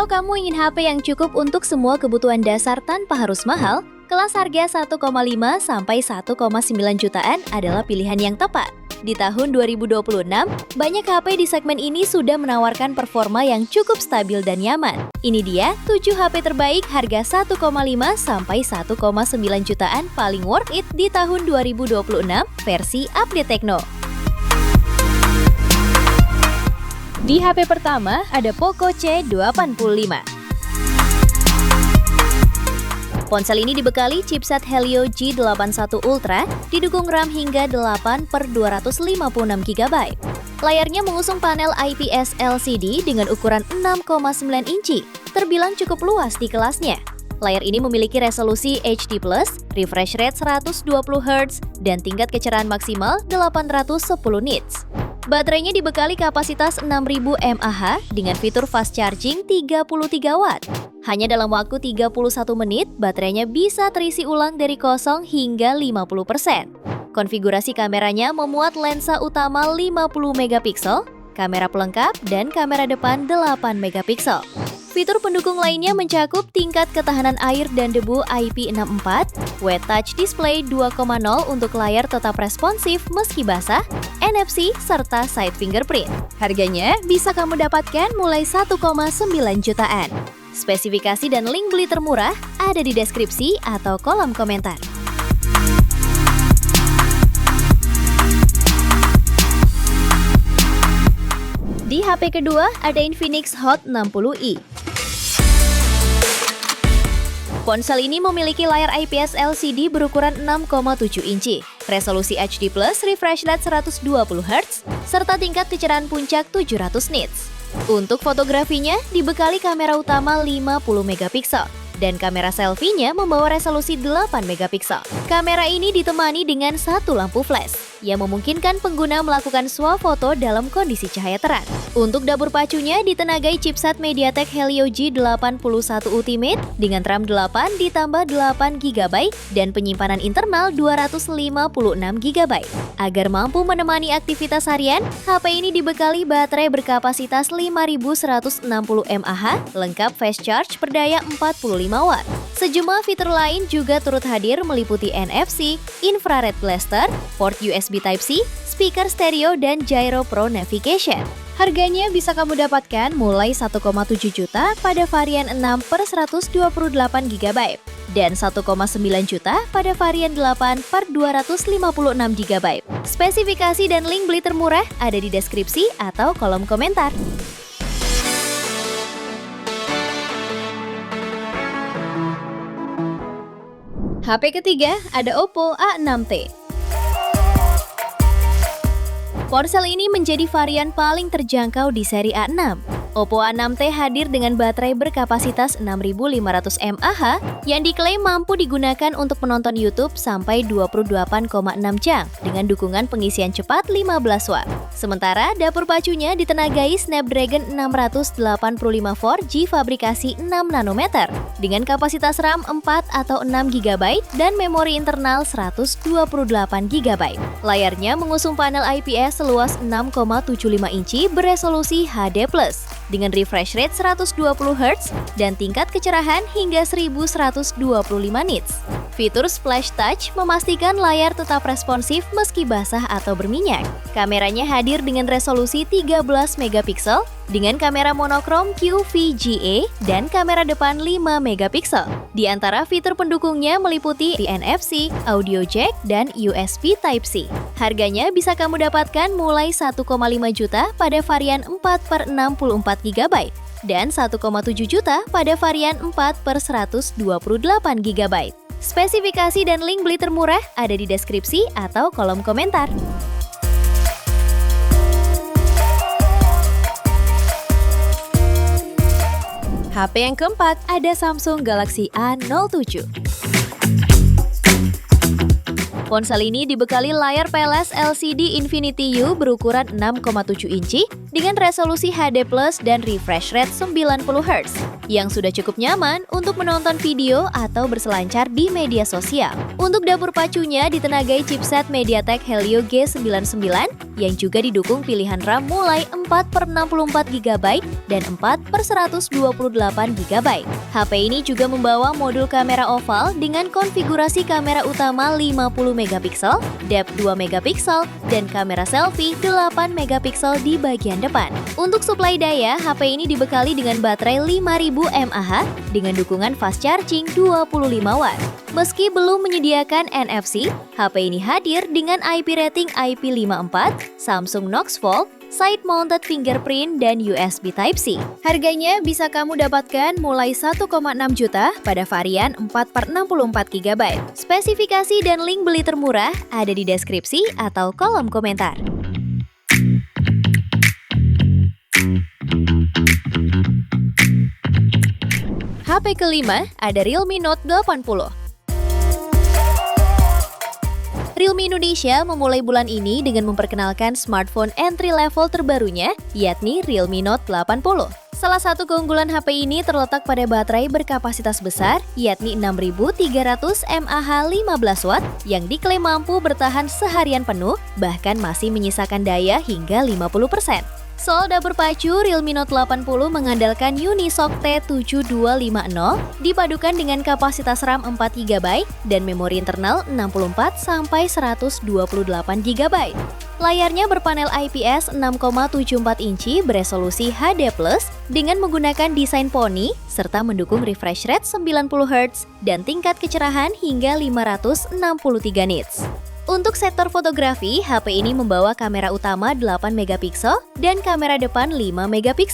Kalau kamu ingin HP yang cukup untuk semua kebutuhan dasar tanpa harus mahal, kelas harga 1,5 sampai 1,9 jutaan adalah pilihan yang tepat. Di tahun 2026, banyak HP di segmen ini sudah menawarkan performa yang cukup stabil dan nyaman. Ini dia 7 HP terbaik harga 1,5 sampai 1,9 jutaan paling worth it di tahun 2026 versi Update Tekno. Di HP pertama ada Poco C85. Ponsel ini dibekali chipset Helio G81 Ultra, didukung RAM hingga 8/256 GB. Layarnya mengusung panel IPS LCD dengan ukuran 6,9 inci, terbilang cukup luas di kelasnya. Layar ini memiliki resolusi HD+, refresh rate 120 Hz, dan tingkat kecerahan maksimal 810 nits. Baterainya dibekali kapasitas 6000 mAh dengan fitur fast charging 33 Watt. Hanya dalam waktu 31 menit, baterainya bisa terisi ulang dari 0 hingga 50%. Konfigurasi kameranya memuat lensa utama 50 megapiksel, kamera pelengkap, dan kamera depan 8 megapiksel. Fitur pendukung lainnya mencakup tingkat ketahanan air dan debu IP64, Wet Touch Display 2.0 untuk layar tetap responsif meski basah, NFC, serta side fingerprint. Harganya bisa kamu dapatkan mulai 1,9 jutaan. Spesifikasi dan link beli termurah ada di deskripsi atau kolom komentar. Di HP kedua ada Infinix Hot 60i. Ponsel ini memiliki layar IPS LCD berukuran 6,7 inci, resolusi HD+, refresh rate 120 Hz, serta tingkat kecerahan puncak 700 nits. Untuk fotografinya, dibekali kamera utama 50 megapiksel, dan kamera selfie-nya membawa resolusi 8 megapiksel. Kamera ini ditemani dengan satu lampu flash, yang memungkinkan pengguna melakukan swafoto dalam kondisi cahaya terang. Untuk dapur pacunya ditenagai chipset MediaTek Helio G81 Ultimate dengan RAM 8 ditambah 8 GB dan penyimpanan internal 256 GB. Agar mampu menemani aktivitas harian, HP ini dibekali baterai berkapasitas 5160 mAh, lengkap fast charge berdaya 45 Watt. Sejumlah fitur lain juga turut hadir meliputi NFC, infrared blaster, port USB Type-C, speaker stereo, dan Gyro Pro Navigation. Harganya bisa kamu dapatkan mulai 1,7 juta pada varian 6/128 GB dan 1,9 juta pada varian 8/256 GB. Spesifikasi dan link beli termurah ada di deskripsi atau kolom komentar. HP ketiga ada Oppo A6t. Ponsel ini menjadi varian paling terjangkau di seri A6. Oppo A6t hadir dengan baterai berkapasitas 6500 mAh yang diklaim mampu digunakan untuk menonton YouTube sampai 28,6 jam dengan dukungan pengisian cepat 15 Watt. Sementara dapur pacunya ditenagai Snapdragon 685 4G fabrikasi 6 nanometer dengan kapasitas RAM 4 atau 6 GB dan memori internal 128 GB. Layarnya mengusung panel IPS seluas 6,75 inci beresolusi HD+, dengan refresh rate 120 Hz dan tingkat kecerahan hingga 1125 nits. Fitur Splash Touch memastikan layar tetap responsif meski basah atau berminyak. Kameranya hadir dengan resolusi 13 megapiksel dengan kamera monokrom QVGA dan kamera depan 5 megapiksel. Di antara fitur pendukungnya meliputi NFC, audio jack, dan USB Type-C. Harganya bisa kamu dapatkan mulai 1,5 juta pada varian 4/64 GB dan 1,7 juta pada varian 4/128 GB. Spesifikasi dan link beli termurah ada di deskripsi atau kolom komentar. HP yang keempat ada Samsung Galaxy A07. Ponsel ini dibekali layar PLS LCD Infinity U berukuran 6,7 inci dengan resolusi HD+ dan refresh rate 90 Hz yang sudah cukup nyaman untuk menonton video atau berselancar di media sosial. Untuk dapur pacunya ditenagai chipset MediaTek Helio G99 yang juga didukung pilihan RAM mulai 4/64 GB dan 4/128 GB. HP ini juga membawa modul kamera oval dengan konfigurasi kamera utama 50 MP, depth 2 MP, dan kamera selfie 8 MP di bagian depan. Untuk suplai daya, HP ini dibekali dengan baterai 5000 mAh dengan dukungan fast charging 25 Watt. Meski belum menyediakan NFC, HP ini hadir dengan IP rating IP54, Samsung Knox Vault, side-mounted fingerprint, dan USB Type-C. Harganya bisa kamu dapatkan mulai 1,6 juta pada varian 4/64 GB. Spesifikasi dan link beli termurah ada di deskripsi atau kolom komentar. HP kelima ada Realme Note 80. Realme Indonesia memulai bulan ini dengan memperkenalkan smartphone entry level terbarunya, yakni Realme Note 80. Salah satu keunggulan HP ini terletak pada baterai berkapasitas besar, yakni 6300 mAh 15 Watt, yang diklaim mampu bertahan seharian penuh, bahkan masih menyisakan daya hingga 50%. Soal dapur pacu, Realme Note 80 mengandalkan Unisoc T7250 dipadukan dengan kapasitas RAM 4 GB dan memori internal 64-128 GB. Layarnya berpanel IPS 6,74 inci beresolusi HD+, dengan menggunakan desain poni, serta mendukung refresh rate 90 Hz dan tingkat kecerahan hingga 563 nits. Untuk sektor fotografi, HP ini membawa kamera utama 8 MP dan kamera depan 5 MP.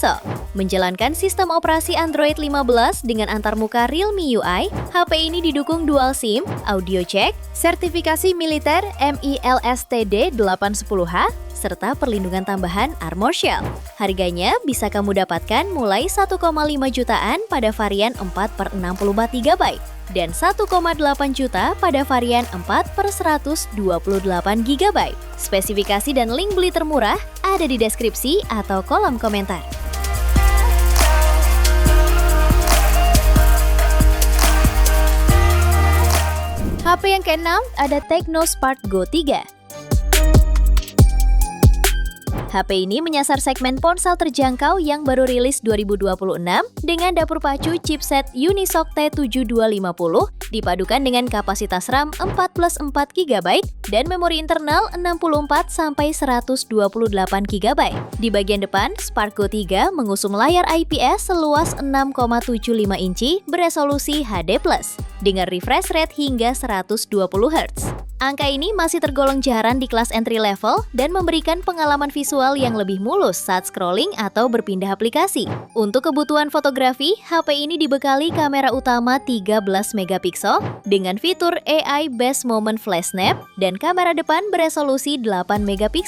Menjalankan sistem operasi Android 15 dengan antarmuka Realme UI, HP ini didukung dual SIM, audio jack, sertifikasi militer MILSTD 810H, serta perlindungan tambahan Armor Shell. Harganya bisa kamu dapatkan mulai 1,5 jutaan pada varian 4/64 GB dan 1,8 juta pada varian 4/128 GB. Spesifikasi dan link beli termurah ada di deskripsi atau kolom komentar. HP yang keenam ada Tecno Spark Go 3. HP ini menyasar segmen ponsel terjangkau yang baru rilis 2026 dengan dapur pacu chipset Unisoc T7250 dipadukan dengan kapasitas RAM 4+4 GB dan memori internal 64-128 GB. Di bagian depan, Spark Go 3 mengusung layar IPS seluas 6,75 inci beresolusi HD+, dengan refresh rate hingga 120 Hz. Angka ini masih tergolong jarang di kelas entry level dan memberikan pengalaman visual yang lebih mulus saat scrolling atau berpindah aplikasi. Untuk kebutuhan fotografi, HP ini dibekali kamera utama 13 MP dengan fitur AI Best Moment Flash Snap dan kamera depan beresolusi 8 MP.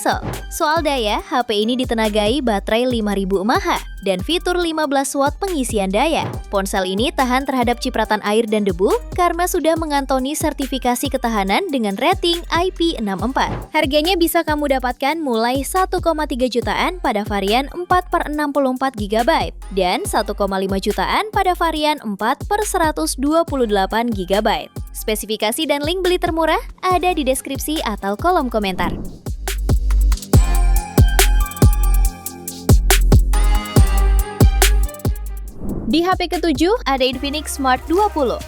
Soal daya, HP ini ditenagai baterai 5000 mAh dan fitur 15 Watt pengisian daya. Ponsel ini tahan terhadap cipratan air dan debu karena sudah mengantongi sertifikasi ketahanan dengan rating IP64. Harganya bisa kamu dapatkan mulai 1,3 jutaan pada varian 4/64 GB dan 1,5 jutaan pada varian 4/128 GB. Spesifikasi dan link beli termurah ada di deskripsi atau kolom komentar. Di HP ketujuh ada Infinix Smart 20.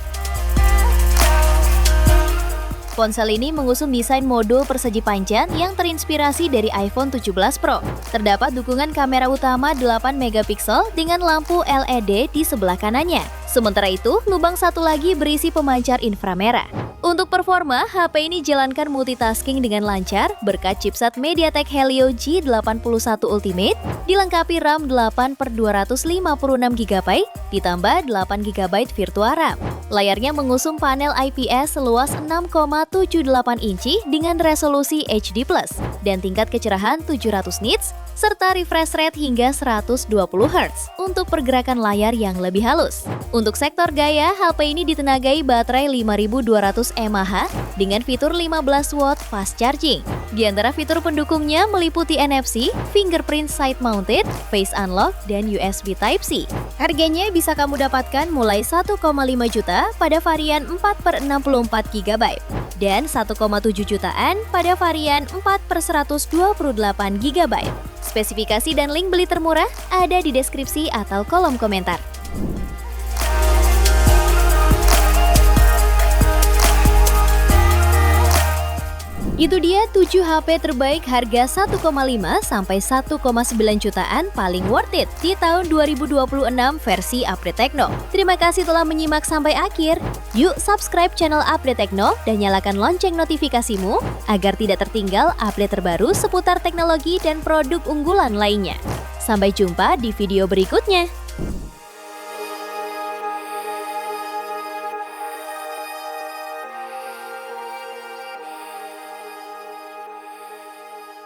Ponsel ini mengusung desain modul persegi panjang yang terinspirasi dari iPhone 17 Pro. Terdapat dukungan kamera utama 8 MP dengan lampu LED di sebelah kanannya. Sementara itu, lubang satu lagi berisi pemancar inframerah. Untuk performa, HP ini jalankan multitasking dengan lancar berkat chipset MediaTek Helio G81 Ultimate, dilengkapi RAM 8/256 GB, ditambah 8 GB virtual RAM. Layarnya mengusung panel IPS seluas 6,78 inci dengan resolusi HD+, dan tingkat kecerahan 700 nits, serta refresh rate hingga 120 Hz untuk pergerakan layar yang lebih halus. Untuk sektor gaya, HP ini ditenagai baterai 5200 mAh dengan fitur 15 Watt fast charging. Di antara fitur pendukungnya meliputi NFC, fingerprint side mounted, face unlock, dan USB Type-C. Harganya bisa kamu dapatkan mulai 1,5 juta pada varian 4/64 GB. dan 1,7 jutaan pada varian 4/128 GB. Spesifikasi dan link beli termurah ada di deskripsi atau kolom komentar. Itu dia 7 HP terbaik harga 1,5 sampai 1,9 jutaan paling worth it di tahun 2026 versi Update Tekno. Terima kasih telah menyimak sampai akhir. Yuk subscribe channel Update Tekno dan nyalakan lonceng notifikasimu agar tidak tertinggal update terbaru seputar teknologi dan produk unggulan lainnya. Sampai jumpa di video berikutnya.